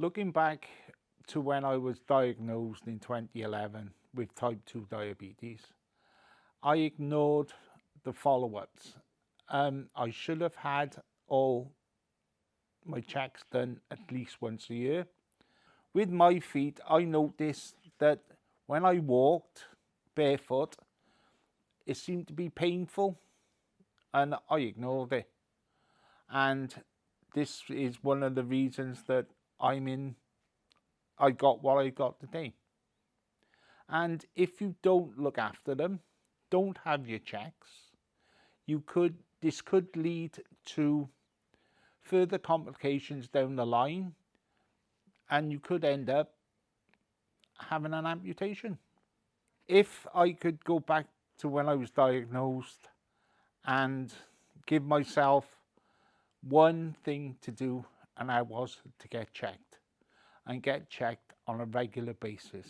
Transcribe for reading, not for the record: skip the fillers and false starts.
Looking back to when I was diagnosed in 2011 with type 2 diabetes, I ignored the follow-ups. I should have had all my checks done at least once a year. With my feet, I noticed that when I walked barefoot, it seemed to be painful and I ignored it. And this is one of the reasons that I got what I got today. And if you don't look after them, don't have your checks, this could lead to further complications down the line, and you could end up having an amputation. If I could go back to when I was diagnosed and give myself one thing to do, and I was to get checked, and get checked on a regular basis.